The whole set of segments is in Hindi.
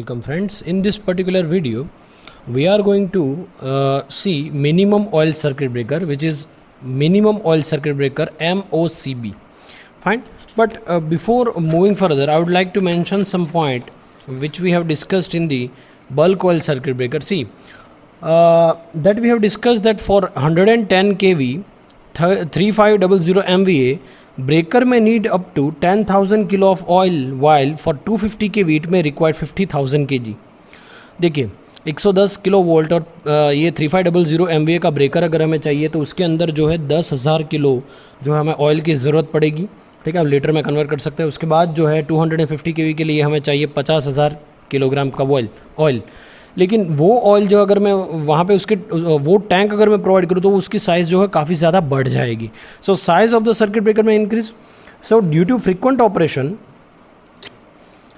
Welcome friends. In this particular video we are going to see minimum oil circuit breaker, which is minimum oil circuit breaker MOCB. Fine, but before moving further I would like to mention some point which we have discussed in the bulk oil circuit breaker. See that we have discussed that for 110 kV 3500 MVA breaker may need up to 10,000 kilo of oil, while for 250 kV it may require 50,000 kg. देखिए 110 किलो वोल्ट और ये 3500 MVA का ब्रेकर अगर हमें चाहिए तो उसके अंदर जो है 10,000 किलो जो है हमें ऑयल की ज़रूरत पड़ेगी. ठीक है, आप लीटर में कन्वर्ट कर सकते हैं. उसके बाद जो है 250 kV के लिए हमें चाहिए 50,000 किलोग्राम का ऑयल. लेकिन वो ऑयल जो अगर मैं वहाँ पे उसके वो टैंक अगर मैं प्रोवाइड करूँ तो उसकी साइज़ जो है काफ़ी ज़्यादा बढ़ जाएगी. So size of the circuit breaker में increase. So due to frequent operation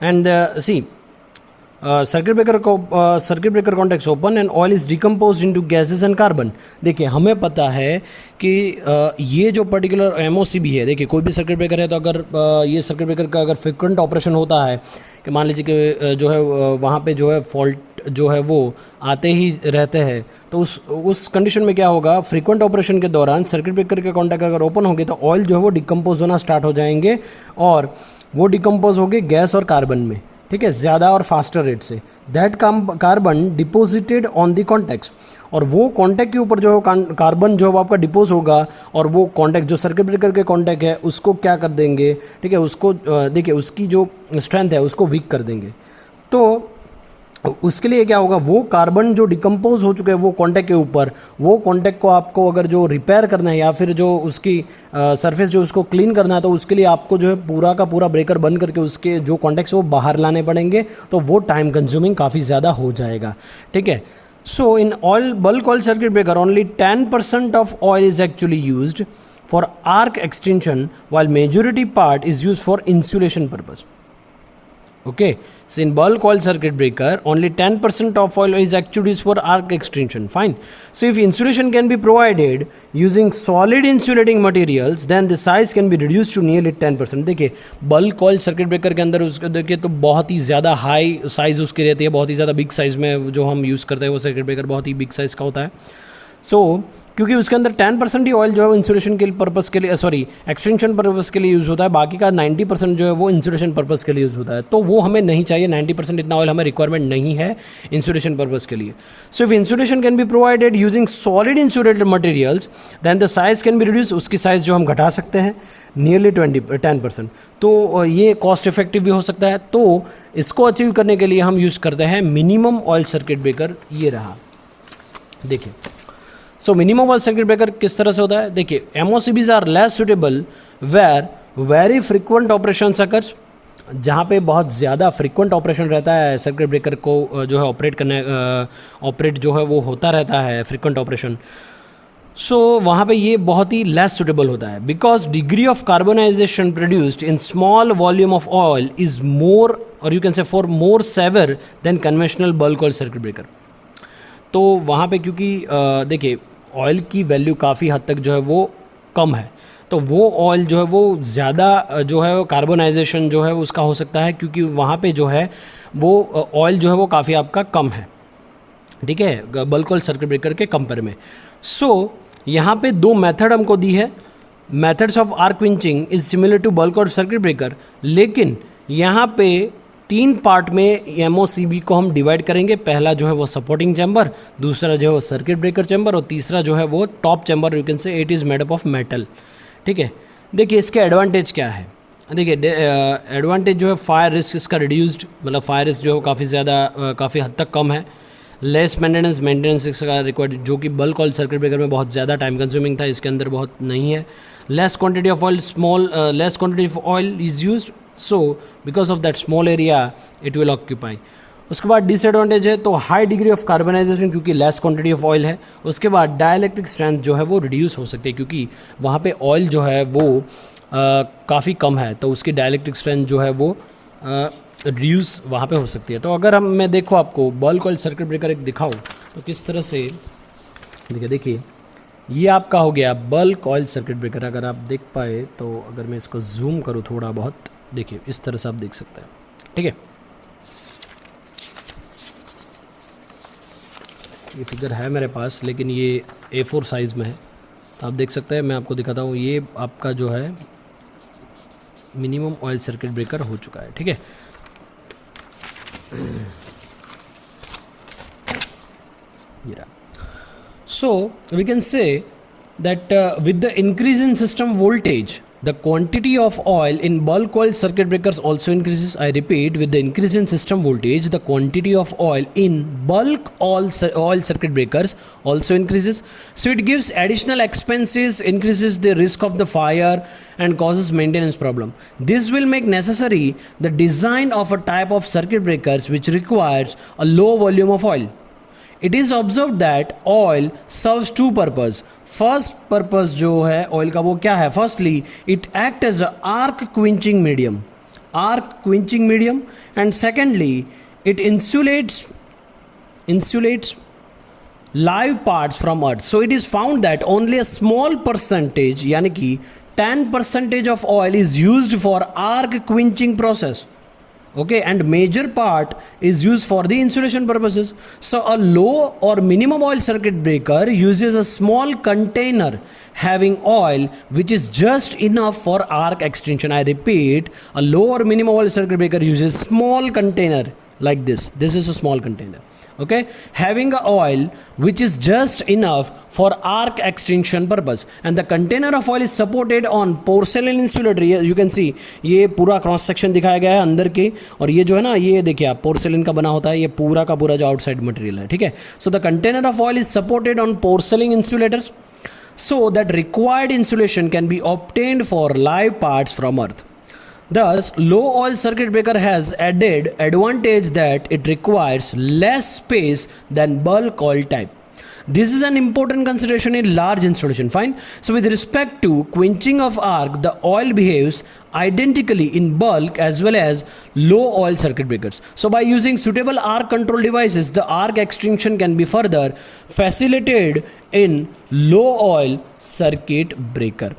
and see circuit breaker contacts open and oil is decompose into gases and carbon. देखिए हमें पता है कि ये जो पर्टिकुलर MOCB है, देखिए कोई भी सर्किट ब्रेकर है तो अगर ये सर्किट ब्रेकर का अगर फ्रीक्वेंट ऑपरेशन होता है कि मान लीजिए कि जो है वहाँ पे जो है फॉल्ट जो है वो आते ही रहते हैं, तो उस कंडीशन में क्या होगा, फ्रीक्वेंट ऑपरेशन के दौरान सर्किट ब्रेकर के कॉन्टैक्ट अगर ओपन होंगे तो ऑयल जो है वो डिकम्पोज होना स्टार्ट हो जाएंगे और वो डिकम्पोज होंगे गैस और कार्बन में. ठीक है, ज़्यादा और फास्टर रेट से. That carbon deposited on the contacts, और वो कॉन्टैक्ट के ऊपर जो है कार्बन जो है वो आपका डिपोज होगा और वो कॉन्टैक्ट जो सर्किट ब्रेकर के कॉन्टैक्ट है उसको क्या कर देंगे, ठीक है, उसको देखिए उसकी जो स्ट्रेंथ है उसको वीक कर देंगे. तो उसके लिए क्या होगा, वो कार्बन जो डिकम्पोज हो चुके हैं वो कॉन्टैक्ट के ऊपर, वो कॉन्टैक्ट को आपको अगर जो रिपेयर करना है या फिर जो उसकी सरफेस जो उसको क्लीन करना है तो उसके लिए आपको जो है पूरा का पूरा ब्रेकर बंद करके उसके जो कॉन्टैक्ट्स वो बाहर लाने पड़ेंगे. तो वो टाइम कंज्यूमिंग काफ़ी ज़्यादा हो जाएगा. ठीक है, सो इन bulk oil circuit breaker only 10% of oil is actually used for arc extension, while majority part is used for insulation purpose. Okay, so in bulk oil circuit breaker only 10% of oil is actually used for arc extension. Fine. So if insulation can be provided using solid insulating materials, then the size can be reduced to nearly 10%. देखिए bulk oil circuit breaker के अंदर उसको देखिए तो बहुत ही ज़्यादा हाई साइज़ उसकी रहती है, बहुत ही ज़्यादा बिग साइज़ में जो हम यूज़ करते हैं वो सर्किट ब्रेकर बहुत ही बिग साइज़ का होता है. सो क्योंकि उसके अंदर 10% ही ऑयल जो है इंसुलेशन के पर्पज़ के लिए एक्सटेंशन पर्पज़ के लिए यूज़ होता है, बाकी का 90% जो है वो इंसुलेशन पर्पज़ के लिए यूज़ होता है. तो वो हमें नहीं चाहिए. 90% इतना ऑयल हमें रिक्वायरमेंट नहीं है इंसुलेशन पर्पज़ के लिए. So if insulation can be provided using solid insulated materials then the size can be reduce. उसकी साइज़ जो हम घटा सकते हैं नियरली 10%. तो ये कॉस्ट इफेक्टिव भी हो सकता है. तो इसको अचीव करने के लिए हम यूज़ करते हैं मिनिमम ऑयल सर्किट ब्रेकर. ये रहा, देखिए. So minimum oil circuit breaker किस तरह से होता है, देखिए MOCBs are less suitable where very frequent operation occurs. जहाँ पे बहुत ज़्यादा फ्रिक्वेंट ऑपरेशन रहता है सर्किट ब्रेकर को जो है ऑपरेट जो है वो होता रहता है फ्रिक्वेंट ऑपरेशन. सो वहाँ पे ये बहुत ही लेस सुटेबल होता है because degree of carbonisation produced in small volume of oil is more और you can say for more severe than conventional bulk oil circuit breaker. तो वहाँ पे क्योंकि देखिए ऑयल की वैल्यू काफ़ी हद तक जो है वो कम है, तो वो ऑयल जो है वो ज़्यादा जो है कार्बोनाइजेशन जो है उसका हो सकता है क्योंकि वहाँ पे जो है वो ऑयल जो है वो काफ़ी आपका कम है. ठीक है, बल्क ऑयल सर्किट ब्रेकर के कंपेयर में. सो यहाँ पे दो मेथड हमको दी है. Methods of arc quenching is similar to bulk oil circuit breaker, लेकिन यहाँ पे 3 पार्ट में MOCB को हम डिवाइड करेंगे. पहला जो है वो सपोर्टिंग चैम्बर, दूसरा जो है वो सर्किट ब्रेकर चैम्बर और तीसरा जो है वो टॉप चैम्बर. यू कैन से it is made up of metal. ठीक है, देखिए इसके एडवांटेज क्या है. देखिए एडवांटेज जो है फायर रिस्क इसका रिड्यूस्ड, मतलब फायर रिस्क जो है काफ़ी ज़्यादा काफ़ी हद तक कम है. लेस मेंटेनेंस इसका रिक्वायर्ड, जो कि बल्क ऑयल सर्किट ब्रेकर में बहुत ज़्यादा टाइम कंज्यूमिंग था, इसके अंदर बहुत नहीं है. Less quantity of oil less quantity of oil is used, so because of that small area it will occupy. उसके बाद डिसएडवांटेज है तो हाई डिग्री ऑफ कार्बनाइजेशन क्योंकि लेस क्वांटिटी ऑफ ऑयल है. उसके बाद डाइलेक्ट्रिक स्ट्रेंथ जो है वो रिड्यूस हो सकती है क्योंकि वहाँ पे ऑयल जो है वो काफ़ी कम है, तो उसकी डाइलेक्ट्रिक स्ट्रेंथ जो है वो रिड्यूस वहाँ पे हो सकती है. तो अगर मैं देखो आपको बल्क ऑयल सर्किट ब्रेकर एक दिखाऊँ तो किस तरह से देखिए ये आपका हो गया बल्क ऑयल सर्किट ब्रेकर. अगर आप देख पाए तो अगर मैं इसको जूम करूँ थोड़ा बहुत, देखिए इस तरह से आप देख सकते हैं. ठीक है, ये फिगर है मेरे पास, लेकिन ये A4 साइज़ में है, तो आप देख सकते हैं। मैं आपको दिखाता हूँ, ये आपका जो है मिनिमम ऑयल सर्किट ब्रेकर हो चुका है, ठीक है। ये रहा। So we can say that with the increase in system voltage, the quantity of oil in bulk oil circuit breakers also increases. I repeat, with the increase in system voltage, the quantity of oil in bulk oil circuit breakers also increases. So it gives additional expenses, increases the risk of the fire, and causes maintenance problem. This will make necessary the design of a type of circuit breakers which requires a low volume of oil. It is observed that oil serves two purpose. First purpose जो है oil का वो क्या है? Firstly, it acts as a arc quenching medium. Arc quenching medium. And secondly, it insulates live parts from earth. So it is found that only a small percentage, यानी कि 10% of oil is used for arc quenching process. Okay, and major part is used for the insulation purposes. So a low or minimum oil circuit breaker uses a small container having oil which is just enough for arc extension. I repeat, a low or minimum oil circuit breaker uses small container like this. This is a small container. Okay, having a oil which is just enough for arc extension purpose, and the container of oil is supported on porcelain insulator. You can see ये पूरा क्रॉस सेक्शन दिखाया गया है अंदर के, और ये जो है ना, ये देखिए आप, पोर्सेलिन का बना होता है, ये पूरा का पूरा जो आउटसाइड मटेरियल है, ठीक है। So the container of oil is supported on पोर्सेलिन insulators so that required insulation can be obtained for live parts from earth. Thus, low oil circuit breaker has added advantage that it requires less space than bulk oil type. This is an important consideration in large installation. Fine. So with respect to quenching of arc, the oil behaves identically in bulk as well as low oil circuit breakers. So by using suitable arc control devices, the arc extinction can be further facilitated in low oil circuit breaker.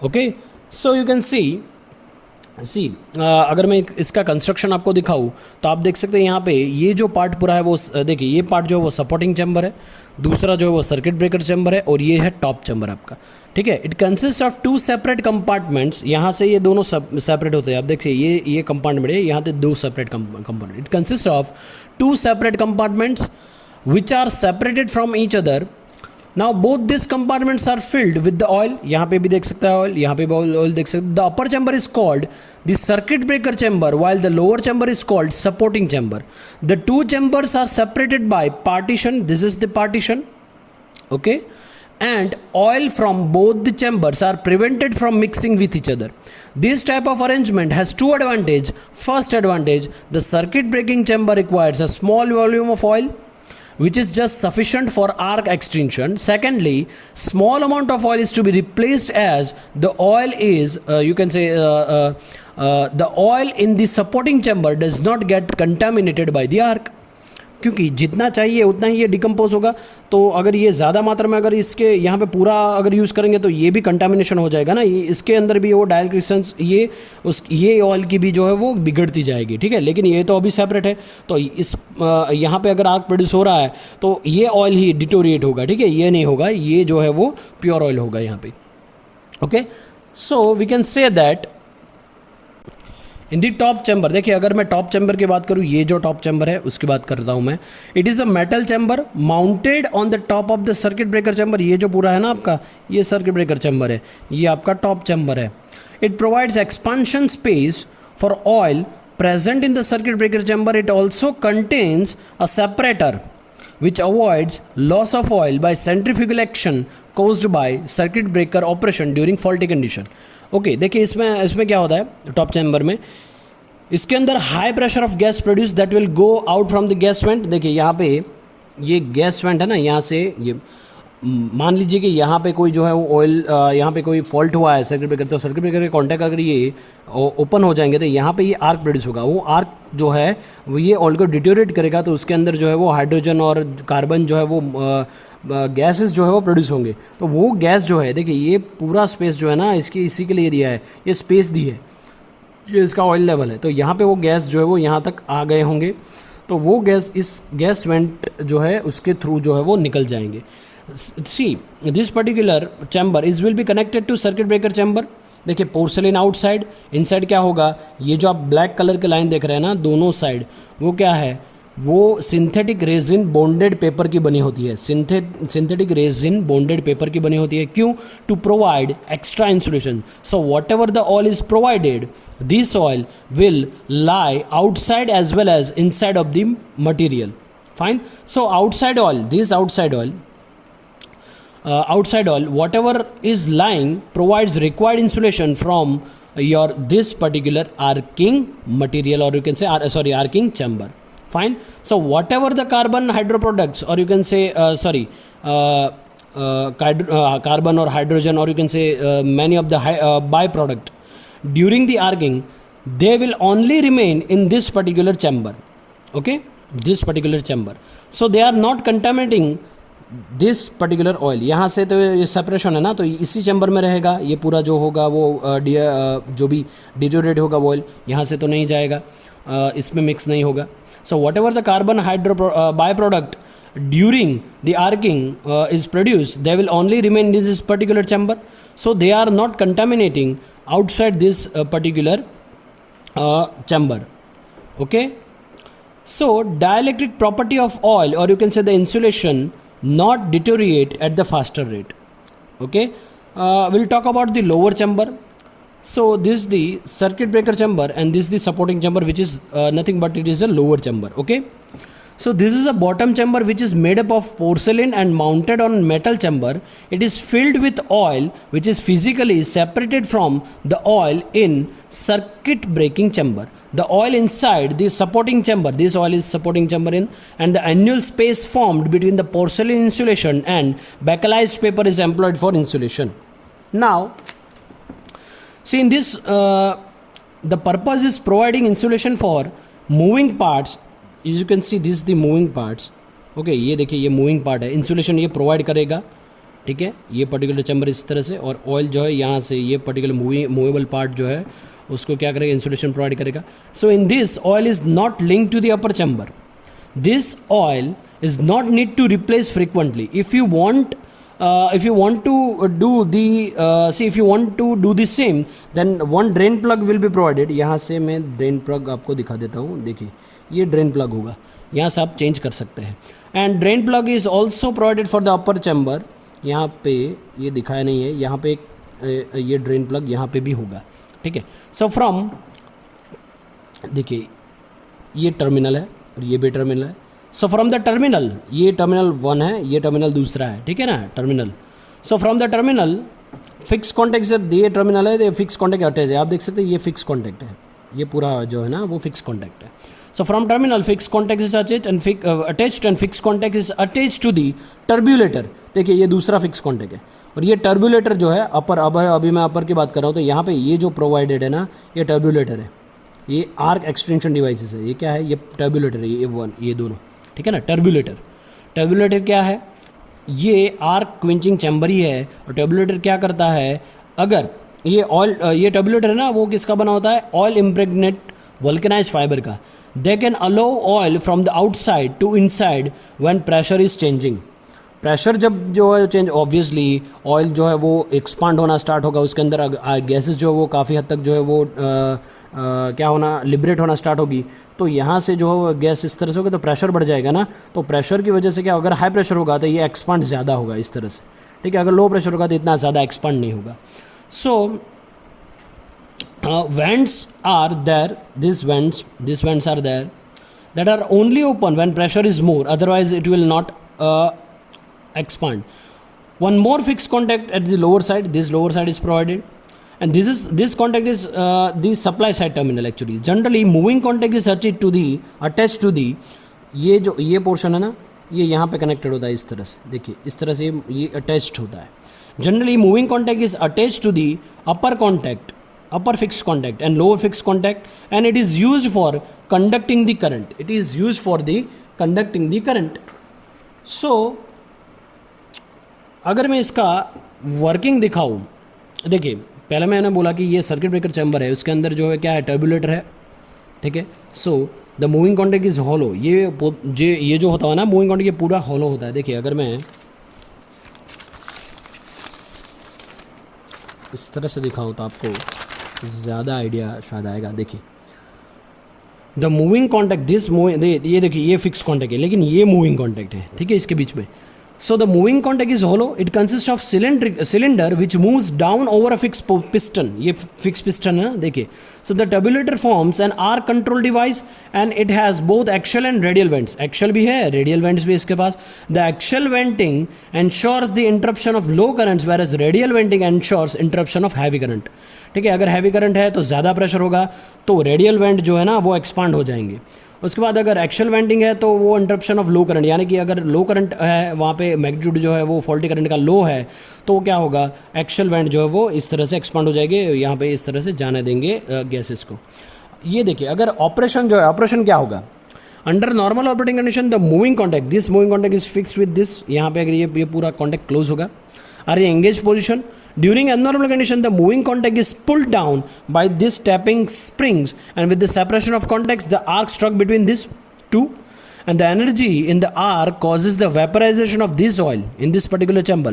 Okay. So you can see अगर मैं इसका कंस्ट्रक्शन आपको दिखाऊं तो आप देख सकते हैं यहाँ पे ये जो पार्ट पूरा है वो देखिए, ये पार्ट जो है वो सपोर्टिंग चैम्बर है, दूसरा जो है वो सर्किट ब्रेकर चैम्बर है, और ये है टॉप चैम्बर आपका, ठीक है। It consist of two separate compartments. यहाँ से ये दोनों सेपरेट होते हैं, आप देखिए ये कंपार्टमेंट है, यहाँ पे दो separate compartment. It consist of two separate compartments which are separated from each other. Now both these compartments are filled with the oil. यहाँ पे भी देख सकता है ऑयल, यहाँ पे भी ऑयल देख सकते हैं। The upper chamber is called the circuit breaker chamber, while the lower chamber is called supporting chamber. The two chambers are separated by partition. This is the partition, okay, and oil from both the chambers are prevented from mixing with each other. This type of arrangement has two advantages. First advantage, the circuit breaking chamber requires a small volume of oil which is just sufficient for arc extension. Secondly, small amount of oil is to be replaced as the oil is you can say the oil in the supporting chamber does not get contaminated by the arc. क्योंकि जितना चाहिए उतना ही ये डिकम्पोज होगा, तो अगर ये ज़्यादा मात्रा में अगर इसके यहाँ पे पूरा अगर यूज़ करेंगे तो ये भी कंटामिनेशन हो जाएगा ना, ये इसके अंदर भी वो डायल क्रिस्टल्स ये ऑयल की भी जो है वो बिगड़ती जाएगी, ठीक है। लेकिन ये तो अभी सेपरेट है, तो इस यहाँ पे अगर आर्क प्रोड्यूस हो रहा है तो ये ऑयल ही डिटोरिएट होगा, ठीक है, ये नहीं होगा, ये जो है वो प्योर ऑयल होगा यहाँ पे। Okay, so we can say that in the top chamber. देखिए अगर मैं टॉप चैम्बर की बात करूँ, ये जो टॉप चैम्बर है उसकी बात करता हूँ मैं। It is a metal chamber mounted on the top of the circuit breaker chamber. ये जो पूरा है ना आपका, ये सर्किट ब्रेकर चैम्बर है, ये आपका टॉप चैम्बर है। It provides expansion space for oil present in the circuit breaker chamber. It also contains a separator which avoids loss of oil by centrifugal action caused by circuit breaker operation during faulty condition. Okay, देखिए इसमें क्या होता है टॉप चैम्बर में, इसके अंदर high pressure of gas produce that will go out from the gas went. देखिए यहाँ पे ये गैस वेंट है ना, यहाँ से ये मान लीजिए कि यहाँ पे कोई जो है वो ऑयल, यहाँ पे कोई फॉल्ट हुआ है सर्किट ब्रेकर, तो सर्किट ब्रेकर के कॉन्टैक्ट अगर ये ओपन हो जाएंगे तो यहाँ पे ये आर्क प्रोड्यूस होगा। वो आर्क जो है वो ये ऑयल को डिटोरेट करेगा, तो उसके अंदर जो है वो हाइड्रोजन और कार्बन जो है वो गैसेस जो है वो प्रोड्यूस होंगे। तो वो गैस जो है, देखिए ये पूरा स्पेस जो है ना इसी के लिए दिया है, ये स्पेस दी है, ये इसका ऑयल लेवल है, तो यहाँ पे वो गैस जो है वो यहाँ तक आ गए होंगे। तो वो गैस इस गैस वेंट जो है उसके थ्रू जो है वो निकल जाएंगे. See this particular chamber is will be connected to circuit breaker chamber. देखिए पोर्सलिन आउटसाइड, इनसाइड क्या होगा, ये जो आप ब्लैक कलर के लाइन देख रहे हैं ना दोनों साइड, वो क्या है, वो सिंथेटिक रेजिन बॉन्डेड पेपर की बनी होती है. सिंथेटिक रेजिन बॉन्डेड पेपर की बनी होती है. क्यों? To provide extra insulation. So whatever the oil is provided, this oil will lie outside as well as inside of the material. Fine. So outside oil, this outside oil, whatever is lying provides required insulation from your this particular arcing material, or you can say arcing chamber. Fine. So whatever the carbon hydroproducts, or you can say carbon or hydrogen, or you can say many of the byproduct during the arcing, they will only remain in this particular chamber. Okay, this particular chamber. So they are not contaminating this particular oil. यहाँ से तो ये सेपरेशन है ना, तो इसी चैम्बर में रहेगा. ये पूरा जो होगा वो जो भी डिटोरेट होगा वो ऑयल यहाँ से तो नहीं जाएगा, इसमें मिक्स नहीं होगा. So whatever the carbon hydro by product during the arcing is produce, they will only remain in this particular chamber. So they are not contaminating outside this particular chamber. Okay. So dielectric property of oil, or you can say the insulation, not deteriorate at the faster rate. Okay. We'll talk about the lower chamber. So this is the circuit breaker chamber and this is the supporting chamber, which is nothing but it is a lower chamber. Okay. So this is a bottom chamber which is made up of porcelain and mounted on metal chamber. It is filled with oil which is physically separated from the oil in circuit breaking chamber. The oil inside the supporting chamber, this oil is supporting chamber in, and the annual space formed between the porcelain insulation and bakelized paper is employed for insulation. Now, see in this, the purpose is providing insulation for moving parts. As you can see, this is the moving parts. Okay, ये देखिए ये मूविंग पार्ट है. इंसुलेशन ये प्रोवाइड करेगा. ठीक है, ये पर्टिकुलर चैम्बर इस तरह से, और ऑयल जो है यहाँ से ये पर्टिकुलर मूवेबल पार्ट जो है उसको क्या करेगा, इंसुलेशन प्रोवाइड करेगा. So in this oil is not link to the upper chamber. This oil is not need to replace frequently. If you want to do the same, then one drain plug will be provided. यहाँ से मैं ड्रेन प्लग आपको दिखा देता हूँ. देखिए ये ड्रेन प्लग होगा, यहाँ से आप चेंज कर सकते हैं. And drain plug is also provided for the upper chamber. यहाँ पे ये दिखाया नहीं है, यहाँ पे ये ड्रेन प्लग यहाँ पे भी होगा. ठीक है. सो फ्रॉम, देखिए ये टर्मिनल है और ये भी टर्मिनल है. सो फ्रॉम द टर्मिनल, ये टर्मिनल 1 है, ये टर्मिनल दूसरा है. ठीक है ना, terminal. So from the terminal fix contact से, ये टर्मिनल है, ये फिक्स कॉन्टैक्ट अटैच है. आप देख सकते हैं ये फिक्स कॉन्टैक्ट है, ये पूरा जो है ना वो फिक्स कॉन्टैक्ट है. So from terminal fix contact is attached and fix contact is attached to the turbulator. देखिए ये दूसरा फिक्स कॉन्टैक्ट है, और ये टर्ब्यूलेटर जो है अपर, अभी मैं अपर की बात कर रहा हूँ, तो यहाँ पे ये जो प्रोवाइडेड है ना, ये टर्ब्यूलेटर है. ये आर्क एक्सटेंशन डिवाइसेस है. ये क्या है, ये टर्ब्यूलेटर है, ये वन, ये दोनों. ठीक है ना. टर्ब्यूलेटर क्या है, ये आर्क क्विंचिंग चैम्बर ही है. और टर्ब्यूलेटर क्या करता है, अगर ये ऑयल, ये टर्ब्यूलेटर है ना, वो किसका बना होता है, ऑयल इम्प्रेग्नेट वल्केनाइज फाइबर का. They can allow oil from the outside to inside when pressure is changing. Pressure जब जो है चेंज, ऑब्वियसली ऑयल जो है वो एक्सपांड होना स्टार्ट होगा, उसके अंदर गैसेस जो है वो काफ़ी हद तक जो है वो क्या होना, लिबरेट होना स्टार्ट होगी. तो यहाँ से जो गैस इस तरह से होगा तो प्रेशर बढ़ जाएगा ना. तो प्रेशर की वजह से क्या, अगर हाई प्रेशर होगा तो ये एक्सपांड ज़्यादा होगा इस तरह से. ठीक है. अगर लो प्रेशर होगा तो इतना ज़्यादा एक्सपांड नहीं होगा. सो vents are there, these vents are there that are only open when pressure is more, otherwise it will not expand. One more fixed contact at the lower side, this lower side is provided, and this contact is the supply side terminal. Actually generally moving contact is attached to the ये पोर्शन है ना, ये यहाँ पे कनेक्टेड होता है इस तरह से. देखिए इस तरह से ये अटैच्ड होता है. Generally moving contact is attached to the upper fixed contact and lower fixed contact, and it is used for conducting the current. So अगर मैं इसका वर्किंग दिखाऊं, देखिए पहले मैंने बोला कि ये सर्किट ब्रेकर चैम्बर है, उसके अंदर जो है क्या है, टर्ब्यूलेटर है. ठीक है. So the moving contact is hollow, ये जो होता है ना मूविंग कॉन्टैक्ट, ये पूरा हॉलो होता है। देखिए अगर मैं इस तरह से दिखाऊँ तो आपको ज़्यादा आइडिया शायद आएगा। देखिए द मूविंग कॉन्टैक्ट ये देखिए ये फिक्स कॉन्टैक्ट है, लेकिन ये मूविंग कॉन्टैक्ट है, ठीक है, इसके बीच में। So the moving contact is hollow. It consists of cylinder which moves down over a fixed piston. ये fixed piston है ना, देखिए. So the tabulator forms an arc control device and it has both axial and radial vents. Axial भी है, radial vents भी इसके पास. The axial venting ensures the interruption of low currents, whereas radial venting ensures interruption of heavy current. ठीक है, अगर हैवी करंट है तो ज़्यादा प्रेशर होगा, तो रेडियल वेंट जो है ना वो एक्सपांड हो जाएंगे। उसके बाद अगर एक्शियल वेंटिंग है तो वो इंटरप्शन ऑफ लो करंट, यानी कि अगर लो करंट है वहाँ पे मैग्नीट्यूड जो है वो फॉल्टी करंट का लो है, तो क्या होगा, एक्शियल वेंट जो है वो इस तरह से एक्सपांड हो जाएंगे, यहाँ पे इस तरह से जाने देंगे गैसेस को। ये देखिए अगर ऑपरेशन जो है, ऑपरेशन क्या होगा, under normal operating condition the moving contact, this moving contact is fixed with this, यहाँ पे अगर ये पूरा कॉन्टैक्ट क्लोज होगा। आर ये engage position, during abnormal condition the moving contact is pulled down by this tapping springs, and with the separation of contacts the arc struck between these two, and the energy in the arc causes the vaporization of this oil in this particular chamber.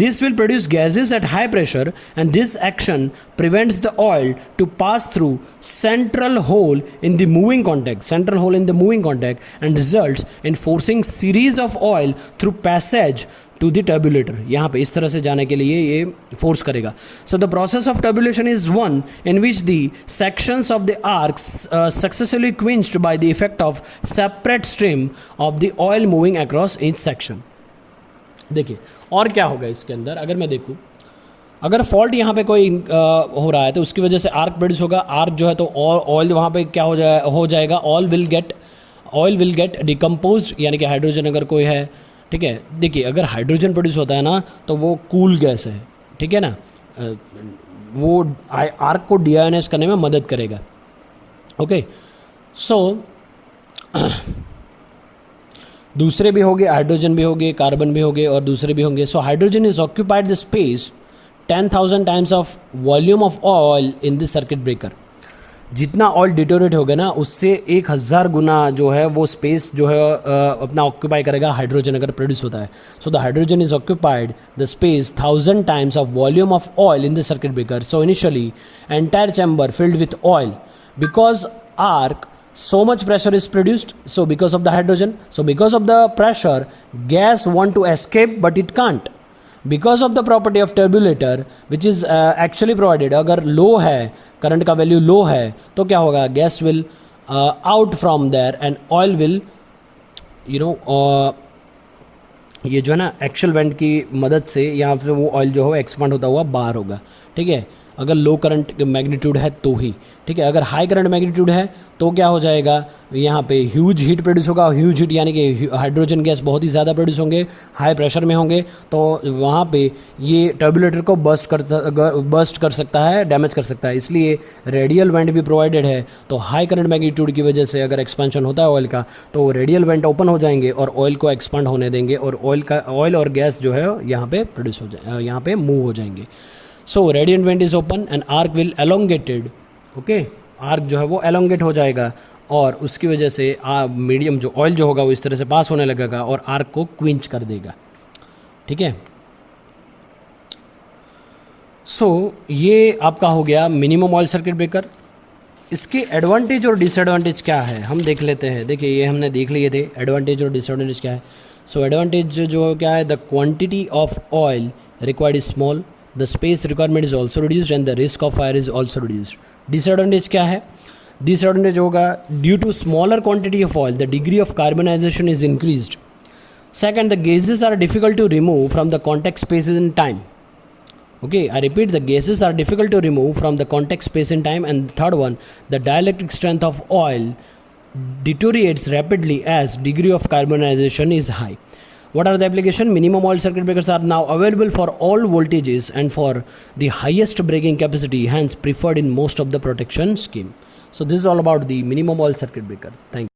This will produce gases at high pressure, and this action prevents the oil to pass through central hole in the moving contact, and results in forcing series of oil through passage to the turbulator, यहाँ पे इस तरह से जाने के लिए ये फोर्स करेगा। So the process of turbulation is one in which the sections of the arcs successfully quenched by the effect of separate stream of the oil moving across each section. देखिए और क्या होगा इसके अंदर, अगर मैं देखूँ, अगर फॉल्ट यहाँ पे कोई हो रहा है तो उसकी वजह से आर्क प्रोड्यूस होगा। आर्क जो है तो ऑयल वहाँ पे क्या हो जाएगा, ऑयल विल गेट डिकम्पोज, यानी कि हाइड्रोजन अगर कोई है, ठीक है। देखिए अगर हाइड्रोजन प्रोड्यूस होता है ना तो वो कूल गैस है, ठीक है ना, वो आर्क को डीआयोनाइज करने में मदद करेगा। ओके, सो दूसरे भी होंगे, हाइड्रोजन भी होंगे, कार्बन भी होंगे और दूसरे भी होंगे। So hydrogen is occupied the space 10,000 times of volume of oil in this circuit breaker. जितना ऑयल डिटोरेट होगा ना उससे 1000 गुना जो है वो स्पेस जो है अपना ऑक्यूपाई करेगा हाइड्रोजन अगर प्रोड्यूस होता है। So the hydrogen is occupied the space 1000 times of volume of oil in the circuit breaker. So initially entire chamber filled with oil, because arc so much pressure is produced, so because of the hydrogen, so because of the pressure gas want to escape but it can't, because of the property of turbulator which is actually provided। अगर लो है, करंट का वैल्यू लो है तो क्या होगा, gas will out from there and oil will ये जो है ना एक्शियल वेंट की मदद से यहाँ से वो ऑयल जो है एक्सपांड होता हुआ बाहर होगा, ठीक है। अगर लो करंट मैग्नीट्यूड है तो ही, ठीक है। अगर हाई करंट मैग्नीट्यूड है तो क्या हो जाएगा, यहाँ पे ह्यूज हीट प्रोड्यूस होगा। ह्यूज हीट यानी कि हाइड्रोजन गैस बहुत ही ज़्यादा प्रोड्यूस होंगे, हाई प्रेशर में होंगे, तो वहाँ पे ये टर्बुलेटर को बस्ट कर सकता है, डैमेज कर सकता है। इसलिए रेडियल वेंट भी प्रोवाइडेड है। तो हाई करंट मैग्नीट्यूड की वजह से अगर एक्सपेंशन होता है ऑयल का तो रेडियल वेंट ओपन हो जाएंगे और ऑयल को एक्सपांड होने देंगे और ऑयल और गैस जो है यहाँ पे प्रोड्यूस हो जाए, यहाँ पे मूव हो जाएंगे। So radial went is open and arc will elongated, okay, arc जो है वो एलोंगेट हो जाएगा और उसकी वजह से मीडियम जो ऑयल जो होगा वो इस तरह से पास होने लगेगा और आर्क को क्विंच कर देगा, ठीक है। सो ये आपका हो गया मिनिमम ऑयल सर्किट ब्रेकर। इसके एडवांटेज और डिसएडवांटेज क्या है हम देख लेते हैं। देखिए ये हमने देख लिए थे एडवांटेज और डिसएडवांटेज क्या है। सो एडवांटेज जो क्या है, the quantity of oil required is small, the space requirement is also reduced and the risk of fire is also reduced. Disadvantage क्या है, डिसएडवांटेज होगा due to smaller quantity of oil the degree of carbonisation is increased. Second, the gases are difficult to remove from the contact spaces in time. Okay, I repeat, the gases are difficult to remove from the contact space in time. And third one, the dielectric strength of oil deteriorates rapidly as degree of carbonization is high. What are the application? Minimum oil circuit breakers are now available for all voltages and for the highest breaking capacity, hence preferred in most of the protection scheme. So this is all about the minimum oil circuit breaker. Thank you.